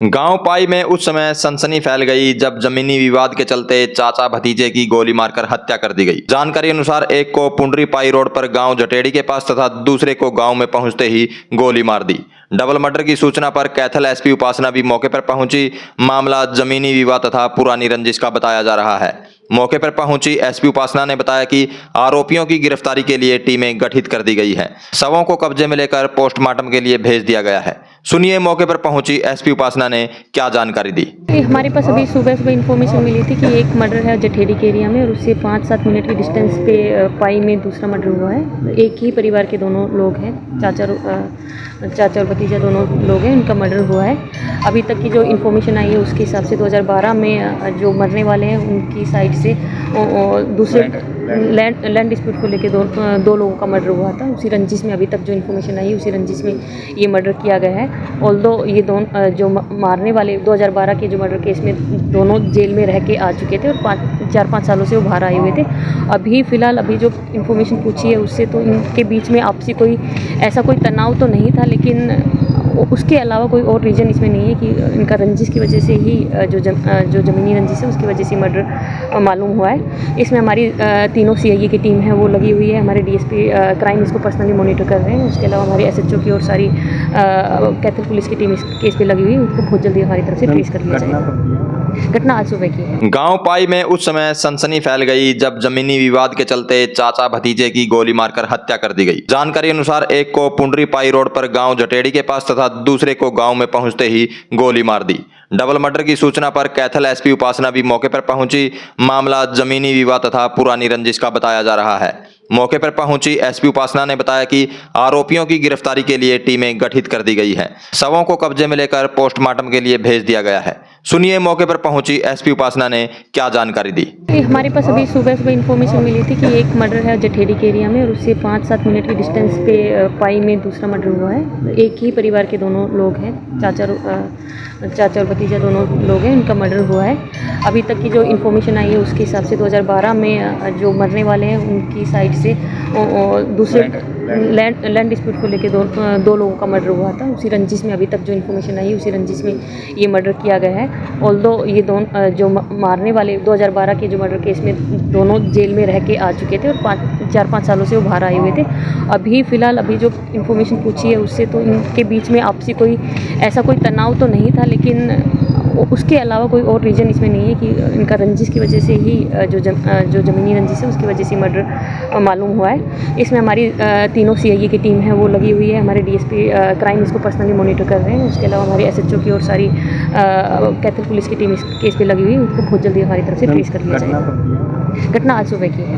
गांव पाई में उस समय सनसनी फैल गई जब जमीनी विवाद के चलते चाचा भतीजे की गोली मारकर हत्या कर दी गई। जानकारी अनुसार एक को पुंडरी पाई रोड पर गांव जटेड़ी के पास तथा दूसरे को गांव में पहुंचते ही गोली मार दी। डबल मर्डर की सूचना पर कैथल एसपी उपासना भी मौके पर पहुंची। मामला जमीनी विवाद तथा पुरानी रंजिश का बताया जा रहा है। मौके पर पहुंची एसपी उपासना ने बताया कि आरोपियों की गिरफ्तारी के लिए टीमें गठित कर दी गई है। शवों को कब्जे में लेकर पोस्टमार्टम के लिए भेज दिया गया है। सुनिए मौके पर पहुंची एसपी उपासना ने क्या जानकारी दी। हमारे पास अभी सुबह इन्फॉर्मेशन मिली थी कि एक मर्डर है जटेड़ी के एरिया में और उससे 5-7 मिनट की डिस्टेंस पे पाई में दूसरा मर्डर हुआ है। एक ही परिवार के दोनों लोग हैं, चाचा और भतीजा दोनों लोग हैं, उनका मर्डर हुआ है। अभी तक की जो इन्फॉर्मेशन आई है उसके हिसाब से 2012 में जो मरने वाले हैं उनकी साइड से दूसरे लैंड डिस्प्यूट को लेके दो लोगों का मर्डर हुआ था। उसी रंजिश में अभी तक जो इन्फॉर्मेशन आई है उसी रंजिश में ये मर्डर किया गया है। ऑल्दो ये दोनों जो मारने वाले 2012 के जो मर्डर केस में दोनों जेल में रह के आ चुके थे और 4-5 सालों से वो बाहर आए हुए थे। अभी फ़िलहाल अभी जो इन्फॉर्मेशन पूछी है उससे तो इनके बीच में आपसी कोई ऐसा कोई तनाव तो नहीं था, लेकिन उसके अलावा कोई और रीज़न इसमें नहीं है कि इनका रंजिश की वजह से ही जो ज़मीनी रंजिश है उसकी वजह से मर्डर मालूम हुआ है। इसमें हमारी तीनों सीआईए की टीम है वो लगी हुई है। हमारे डीएसपी क्राइम इसको पर्सनली मॉनिटर कर रहे हैं। उसके अलावा हमारी एसएचओ की और सारी कैथल पुलिस की टीम इस केस पे लगी हुई है। उनको बहुत जल्दी हमारी तरफ से ट्रेस कर लिया जाएगा। घटना आज सुबह की है। गांव पाई में उस समय सनसनी फैल गई जब जमीनी विवाद के चलते चाचा भतीजे की गोली मारकर हत्या कर दी गई। जानकारी अनुसार एक को पुंडरी पाई रोड पर गांव जटेड़ी के पास तथा दूसरे को गांव में पहुंचते ही गोली मार दी। डबल मर्डर की सूचना पर कैथल एसपी उपासना भी मौके पर पहुंची। मामला जमीनी विवाद तथा पुरानी रंजिश का बताया जा रहा है। मौके पर पहुंची एसपी उपासना ने बताया कि आरोपियों की गिरफ्तारी के लिए टीमें गठित कर दी गई है। शवों को कब्जे में लेकर पोस्टमार्टम के लिए भेज दिया गया है। सुनिए मौके पर पहुंची एसपी उपासना ने क्या जानकारी दी। हमारे पास अभी सुबह इन्फॉर्मेशन मिली थी कि एक मर्डर है जटेड़ी के एरिया में और उससे 5-7 मिनट की डिस्टेंस पे पाई में दूसरा मर्डर हुआ है। एक ही परिवार के दोनों लोग हैं, चाचा और भतीजा दोनों लोग हैं, उनका मर्डर हुआ है। अभी तक की जो इन्फॉर्मेशन आई है उसके हिसाब से 2012 में जो मरने वाले हैं उनकी साइड से दूसरे लैंड डिस्प्यूट को लेके दो लोगों का मर्डर हुआ था। उसी रंजिश में अभी तक जो इन्फॉर्मेशन आई है उसी रंजिश में ये मर्डर किया गया है। ऑल्दो ये दोनों जो मारने वाले 2012 के जो मर्डर केस में दोनों जेल में रह के आ चुके थे और 4-5 सालों से वो बाहर आए हुए थे। अभी फ़िलहाल अभी जो इन्फॉर्मेशन पूछी है उससे तो इनके बीच में आपसी कोई ऐसा कोई तनाव तो नहीं था, लेकिन उसके अलावा कोई और रीज़न इसमें नहीं है कि इनका रंजिश की वजह से ही जो ज़मीनी रंजिश है उसकी वजह से मर्डर मालूम हुआ है। इसमें हमारी तीनों सीआईए की टीम है वो लगी हुई है। हमारे डीएसपी क्राइम इसको पर्सनली मॉनिटर कर रहे हैं। उसके अलावा हमारी एसएचओ की और सारी कैथल पुलिस की टीम इस केस पे लगी हुई है। उनको बहुत जल्दी हमारी तरफ से ट्रेस कर लिया जाएगा। घटना आज सुबह की है।